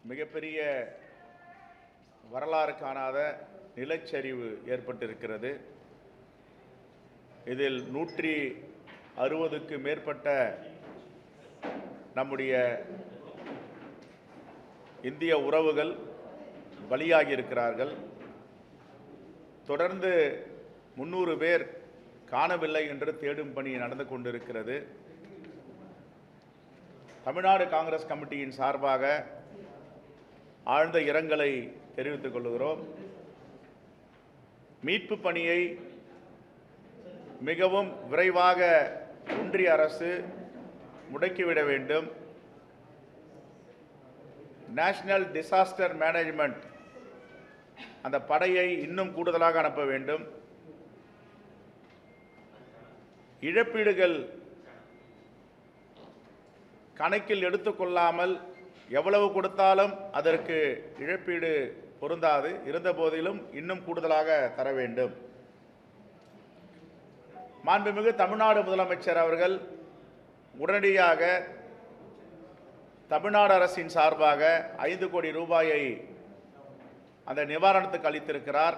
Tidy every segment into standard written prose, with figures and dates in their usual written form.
மிகப்பெரிய வரலாறு காணாத நிலச்சரிவு ஏற்பட்டிருக்கிறது. இதில் 160க்கு மேற்பட்ட நம்முடைய இந்திய உறவுகள் பலியாகி இருக்கிறார்கள். தொடர்ந்து 300 பேர் காணவில்லை என்று தேடும் பணி நடந்து கொண்டிருக்கிறது. தமிழ்நாடு காங்கிரஸ் கமிட்டியின் சார்பாக ஆழ்ந்த இரங்கலை தெரிவித்துக் கொள்கிறோம். மீட்பு பணியை மிகவும் விரைவாக ஒன்றிய அரசு முடக்கிவிட வேண்டும். நேஷனல் டிசாஸ்டர் மேனேஜ்மெண்ட் அந்த படையை இன்னும் கூடுதலாக அனுப்ப வேண்டும். இழப்பீடுகள் கணக்கில் எடுத்துக்கொள்ளாமல் எவ்வளவு கொடுத்தாலும் அதற்கு இழப்பீடு பொருந்தாது. இருந்தபோதிலும் இன்னும் கூடுதலாக தர வேண்டும். மாண்புமிகு தமிழ்நாடு முதலமைச்சர் அவர்கள் உடனடியாக தமிழ்நாடு அரசின் சார்பாக 5 கோடி ரூபாயை அந்த நிவாரணத்துக்கு அளித்திருக்கிறார்.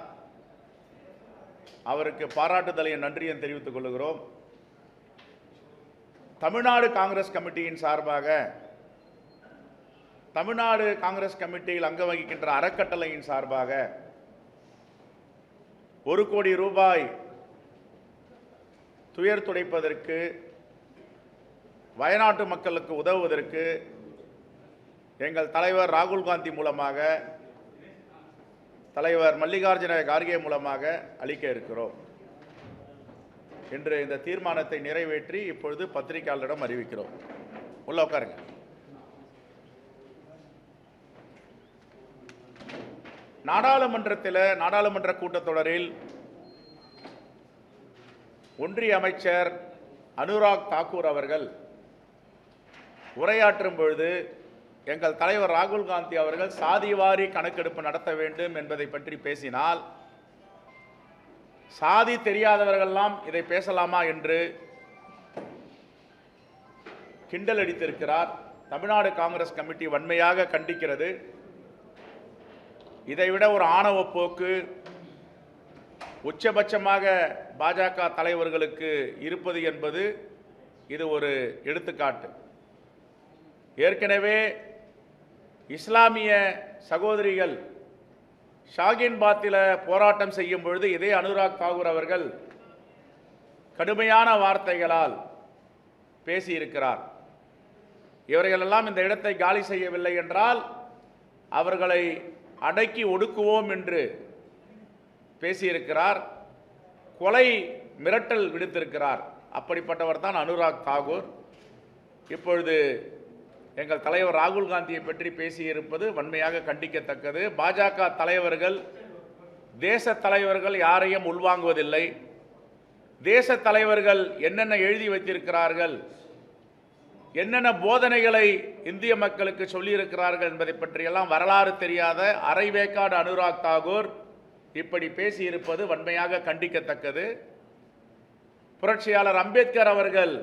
அவருக்கு பாராட்டுதலையும் நன்றியும் தெரிவித்துக் கொள்கிறோம். தமிழ்நாடு காங்கிரஸ் கமிட்டியின் சார்பாக தமிழ்நாடு காங்கிரஸ் கமிட்டியில் அங்கம் வகிக்கின்ற அறக்கட்டளையின் சார்பாக 1 கோடி ரூபாய் துயர் துடைப்பதற்கு, வயநாட்டு மக்களுக்கு உதவுவதற்கு எங்கள் தலைவர் ராகுல் காந்தி மூலமாக, தலைவர் மல்லிகார்ஜுன கார்கே மூலமாக அளிக்க இருக்கிறோம் என்று இந்த தீர்மானத்தை நிறைவேற்றி இப்பொழுது பத்திரிகையாளரிடம் அறிவிக்கிறோம். உள்ள உட்காருங்க. நாடாளுமன்ற கூட்டத்தொடரில் ஒன்றிய அமைச்சர் அனுராக் தாக்கூர் அவர்கள் உரையாற்றும் பொழுது எங்கள் தலைவர் ராகுல் காந்தி அவர்கள் சாதிவாரி கணக்கெடுப்பு நடத்த வேண்டும் என்பதை பற்றி பேசினால், சாதி தெரியாதவர்களெல்லாம் இதை பேசலாமா என்று கிண்டல் அடித்திருக்கிறார். தமிழ்நாடு காங்கிரஸ் கமிட்டி வன்மையாக கண்டிக்கிறது. இதைவிட ஒரு ஆணவ போக்கு உச்சபட்சமாக பாஜக தலைவர்களுக்கு இருப்பது என்பது இது ஒரு எடுத்துக்காட்டு. ஏற்கனவே இஸ்லாமிய சகோதரிகள் ஷாகின் பாத்தில் போராட்டம் செய்யும் பொழுது இதே அனுராக் தாக்கூர் அவர்கள் கடுமையான வார்த்தைகளால் பேசியிருக்கிறார். இவர்களெல்லாம் இந்த இடத்தை காலி செய்யவில்லை என்றால் அவர்களை அடக்கி ஒடுக்குவோம் என்று பேசியிருக்கிறார். கொலை மிரட்டல் விடுத்திருக்கிறார். அப்படிப்பட்டவர் தான் அனுராக் தாக்கூர். இப்பொழுது எங்கள் தலைவர் ராகுல் காந்தியை பற்றி பேசியிருப்பது வன்மையாக கண்டிக்கத்தக்கது. பாஜக தலைவர்கள், தேச தலைவர்கள் யாரையும் உள்வாங்குவதில்லை. தேச தலைவர்கள் என்னென்ன எழுதி வைத்திருக்கிறார்கள், என்னென்ன போதனைகளை இந்திய மக்களுக்கு சொல்லியிருக்கிறார்கள் என்பதை பற்றியெல்லாம் வரலாறு தெரியாத அரைவேக்காடு அனுராக் தாக்கூர் இப்படி பேசியிருப்பது வன்மையாக கண்டிக்கத்தக்கது. புரட்சியாளர் அம்பேத்கர் அவர்கள்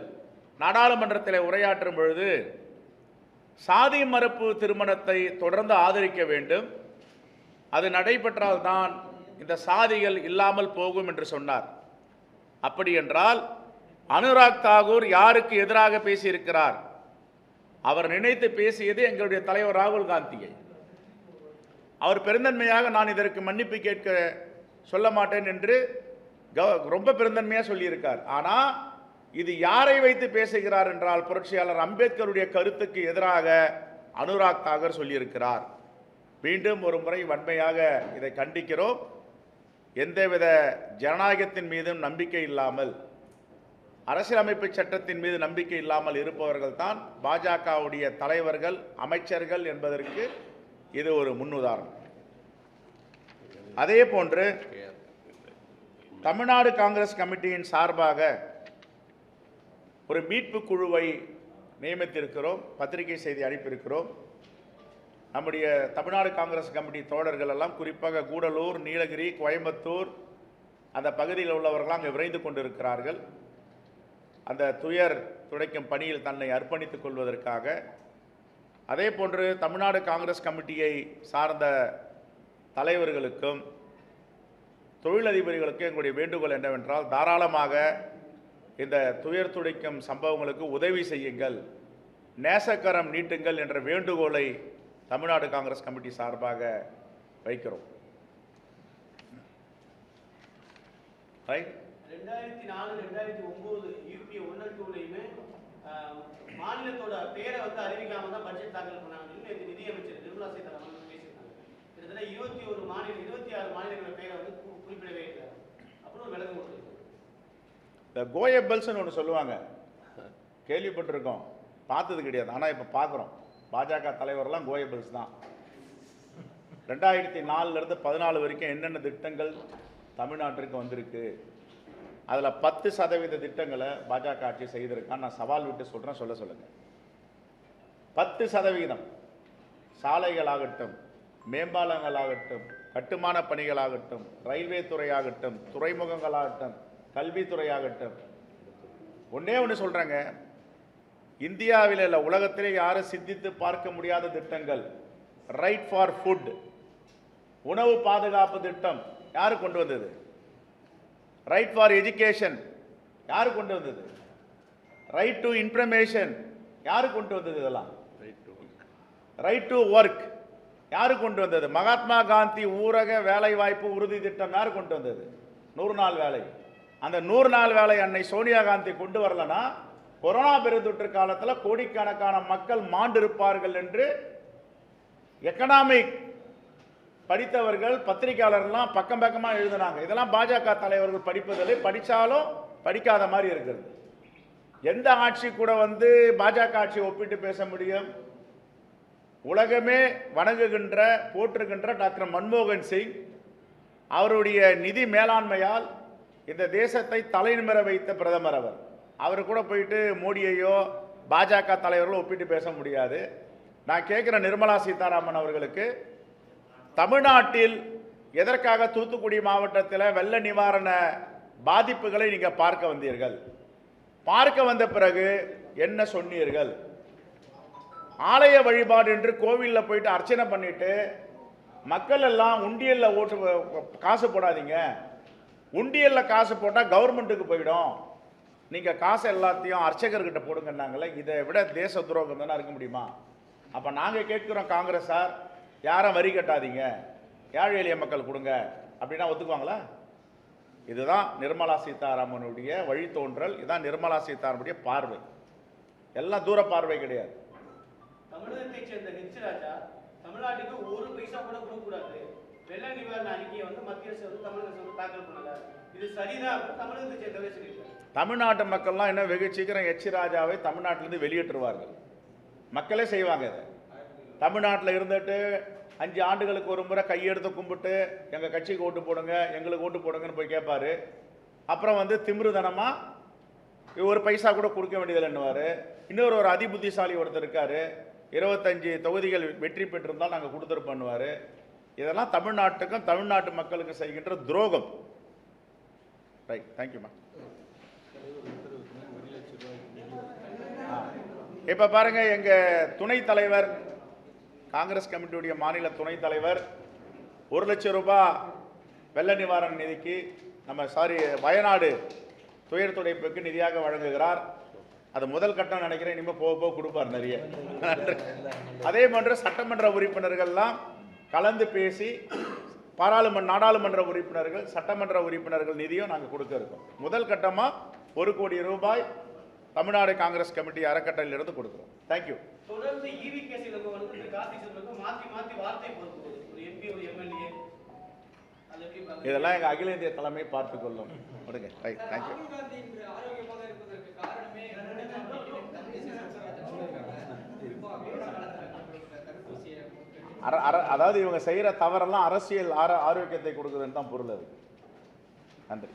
நாடாளுமன்றத்தில் உரையாற்றும் பொழுது சாதி மறுப்பு திருமணத்தை தொடர்ந்து ஆதரிக்க வேண்டும், அது நடைபெற்றால்தான் இந்த சாதிகள் இல்லாமல் போகும் என்று சொன்னார். அப்படி என்றால் அனுராக் தாக்கூர் யாருக்கு எதிராக பேசியிருக்கிறார்? அவர் நினைத்து பேசியது எங்களுடைய தலைவர் ராகுல் காந்தியை. அவர் பெருந்தன்மையாக நான் இதற்கு மன்னிப்பு கேட்க சொல்ல மாட்டேன் என்று ரொம்ப பெருந்தன்மையாக சொல்லியிருக்கார். ஆனால் இது யாரை வைத்து பேசுகிறார் என்றால் புரட்சியாளர் அம்பேத்கருடைய கருத்துக்கு எதிராக அனுராக் தாக்கூர் சொல்லியிருக்கிறார். மீண்டும் ஒரு முறை வன்மையாக இதை கண்டிக்கிறோம். எந்தவித ஜனநாயகத்தின் மீதும் நம்பிக்கை இல்லாமல், அரசியலமைப்பு சட்டத்தின் மீது நம்பிக்கை இல்லாமல் இருப்பவர்கள் தான் பாஜகவுடைய தலைவர்கள், அமைச்சர்கள் என்பதற்கு இது ஒரு முன்னுதாரணம். அதே போன்று தமிழ்நாடு காங்கிரஸ் கமிட்டியின் சார்பாக ஒரு மீட்பு குழுவை நியமித்திருக்கிறோம். பத்திரிகை செய்தி அனுப்பியிருக்கிறோம். நம்முடைய தமிழ்நாடு காங்கிரஸ் கமிட்டி தோழர்கள் எல்லாம் குறிப்பாக கூடலூர், நீலகிரி, கோயம்புத்தூர் அந்த பகுதியில் உள்ளவர்களாம் அங்கே விரைந்து கொண்டிருக்கிறார்கள். அந்த துயர் துடைக்கும் பணியில் தன்னை அர்ப்பணித்துக் கொள்வதற்காக அதே போன்று தமிழ்நாடு காங்கிரஸ் கமிட்டியை சார்ந்த தலைவர்களுக்கும் தொழிலதிபர்களுக்கும் எங்களுடைய வேண்டுகோள் என்னவென்றால், தாராளமாக இந்த துயர் துடைக்கும் சம்பவங்களுக்கு உதவி செய்யுங்கள், நேசக்கரம் நீட்டுங்கள் என்ற வேண்டுகோளை தமிழ்நாடு காங்கிரஸ் கமிட்டி சார்பாக வைக்கிறோம். 2004, 2009 யூபி 1 and 2லையுமே மாநிலத்தோட பேரை வந்து அறிவிக்காம தான் பட்ஜெட் தாக்கல் பண்ணாங்க. நிதியமைச்சர் நிர்மலா சீதாராமன் பேசியிருக்காங்க. கிட்டத்தட்ட 26 மாநிலங்களோட பேரை வந்து குறிப்பிடவே இல்லை. அப்புறம் விளக்கம் கொடுத்துருக்கு. இந்த கோயபல்ஸ்னு ஒன்று சொல்லுவாங்க, கேள்விப்பட்டிருக்கோம், பார்த்தது கிடையாது. ஆனால் இப்போ பார்க்குறோம். பாஜக தலைவரெல்லாம் கோயபல்ஸ் தான். 2004லேருந்து 14 வரைக்கும் என்னென்ன திட்டங்கள் தமிழ்நாட்டிற்கு வந்திருக்கு, அதில் 10% திட்டங்களை பாஜக ஆட்சி செய்திருக்கான்னு நான் சவால் விட்டு சொல்கிறேன், சொல்லுங்கள். 10% சாலைகளாகட்டும், மேம்பாலங்களாகட்டும், கட்டுமான பணிகளாகட்டும், ரயில்வே துறையாகட்டும், துறைமுகங்களாகட்டும், கல்வித்துறையாகட்டும். ஒன்றே ஒன்று சொல்கிறேங்க, இந்தியாவில் இல்லை உலகத்திலே யாரும் சிந்தித்து பார்க்க முடியாத திட்டங்கள். ரைட் ஃபார் ஃபுட், உணவு பாதுகாப்பு திட்டம் யாரு கொண்டு வந்தது? ரைட் ஃபார் எஜுகேஷன் யாரு கொண்டு வந்தது? ரைட் டு இன்ஃபர்மேஷன் யாரு கொண்டு வந்தது? இதெல்லாம் ரைட் டு ஒர்க் யாரு கொண்டு வந்தது? மகாத்மா காந்தி ஊரக வேலை வாய்ப்பு உறுதி திட்டம் யாரு கொண்டு வந்தது? 100 நாள் வேலை. அந்த 100 நாள் வேலை அன்னை சோனியா காந்தி கொண்டு வரலனா கொரோனா பெருந்தொற்று காலத்தில் கோடிக்கணக்கான மக்கள் மாண்டிருப்பார்கள் என்று எக்கனாமிக் படித்தவர்கள் பத்திரிகையாளர்கள்லாம் பக்கம் பக்கமாக எழுதினாங்க. இதெல்லாம் பாஜக தலைவர்கள் படிப்பதில்லை, படித்தாலும் படிக்காத மாதிரி இருக்கிறது. எந்த ஆட்சி கூட வந்து பாஜக ஆட்சியை ஒப்பிட்டு பேச முடியும்? உலகமே வணங்குகின்ற போற்றுகின்ற டாக்டர் மன்மோகன் சிங் அவருடைய நிதி மேலாண்மையால் இந்த தேசத்தை தலைநிமிர வைத்த பிரதமர் அவர். அவர் கூட போயிட்டு மோடியையோ பாஜக தலைவர்களோ ஒப்பிட்டு பேச முடியாது. நான் கேட்குற நிர்மலா சீதாராமன் அவர்களுக்கு, தமிழ்நாட்டில் எதற்காக தூத்துக்குடி மாவட்டத்தில் வெள்ள நிவாரண பாதிப்புகளை நீங்கள் பார்க்க வந்தீர்கள்? பார்க்க வந்த பிறகு என்ன சொன்னீர்கள்? ஆலய வழிபாடு என்று கோவிலில் போயிட்டு அர்ச்சனை பண்ணிட்டு மக்கள் எல்லாம் உண்டியலில் காசு போடாதீங்க, உண்டியலில் காசு போட்டால் கவர்மெண்ட்டுக்கு போயிடும், நீங்கள் காசு எல்லாத்தையும் அர்ச்சகர்கிட்ட போடுங்கன்னாங்களே. இதை விட தேச துரோகம் தானே இருக்க முடியுமா? அப்போ நாங்கள் கேட்குறோம், காங்கிரஸ் சார், யாரும் வரி கட்டாதீங்க, ஏழை எளிய மக்கள் கொடுங்க அப்படின்னா ஒத்துக்குவாங்களா? இதுதான் நிர்மலா சீதாராமனுடைய வழித்தோன்றல், இதுதான் நிர்மலா சீதாராமனுடைய பார்வை. எல்லாம் தூர பார்வை கிடையாது. தமிழகத்தை சேர்ந்த ஹெச் ராஜா தமிழ்நாட்டுக்கு 1 பைசா கூட கொடுக்கக்கூடாது, வெள்ள நிவாரண அறிக்கையை வந்து மத்திய அரசு வந்து தமிழக அரசு தாக்கல் பண்ணல, இது சரிதான் தமிழகத்தை சேர்ந்தவரை சொல்லியிருக்காங்க. தமிழ்நாட்டு மக்கள்லாம் என்ன வெகு சீக்கிரம் ஹெச் ராஜாவை தமிழ்நாட்டிலிருந்து வெளியேற்றுவார்கள். மக்களே செய்வாங்க இதை. தமிழ்நாட்டில் இருந்துட்டு 5 ஆண்டுகளுக்கு ஒரு முறை கையெடுத்து கும்பிட்டு எங்கள் கட்சிக்கு ஓட்டு போடுங்க, எங்களுக்கு ஓட்டு போடுங்கன்னு போய் கேட்பாரு. அப்புறம் வந்து திமிருதனமாக 1 பைசா கூட கொடுக்க வேண்டியதில்லைன்னுவார். இன்னொரு அதிபுத்திசாலி ஒருத்தர் இருக்கார், 25 தொகுதிகள் வெற்றி பெற்றிருந்தால் நாங்கள் கொடுத்துருப்போன்னுவார். இதெல்லாம் தமிழ்நாட்டுக்கும் தமிழ்நாட்டு மக்களுக்கு செய்கின்ற துரோகம். ரைட், தேங்க்யூம்மா. இப்போ பாருங்க, எங்கள் துணைத் தலைவர், காங்கிரஸ் கமிட்டியுடைய மாநில துணைத் தலைவர் 1 லட்சம் ரூபாய் வெள்ள நிவாரண நிதிக்கு வயநாடு துயர் துடைப்புக்கு நிதியாக வழங்குகிறார். அது முதல் கட்டம் நினைக்கிறேன், இனிமேல் போக போக கொடுப்பார் நிறைய. அதே போன்று சட்டமன்ற உறுப்பினர்கள்லாம் கலந்து பேசி நாடாளுமன்ற உறுப்பினர்கள், சட்டமன்ற உறுப்பினர்கள் நிதியும் நாங்கள் கொடுக்க இருக்கோம். முதல் கட்டமாக 1 கோடி ரூபாய் தமிழ்நாடு காங்கிரஸ் கமிட்டி அறக்கட்டளையிலிருந்து கொடுக்குறோம். தேங்க்யூ. தொடர்ந்து ஈவி கேஸில் வந்து கார்த்திக் சிதம்பரம் மாற்றி வார்த்தை போடுறது, ஒரு எம்பி ஒரு எம்எல்ஏ, இதெல்லாம் எங்கள் அகில இந்திய தலைமை பார்த்து கொள்ளும். விடுங்க. Right, thank you. அதாவது இவங்க செய்கிற தவறெல்லாம் அரசியல் ஆரோக்கியத்தை கொடுக்குதுன்னு தான் பொருள் அது. நன்றி.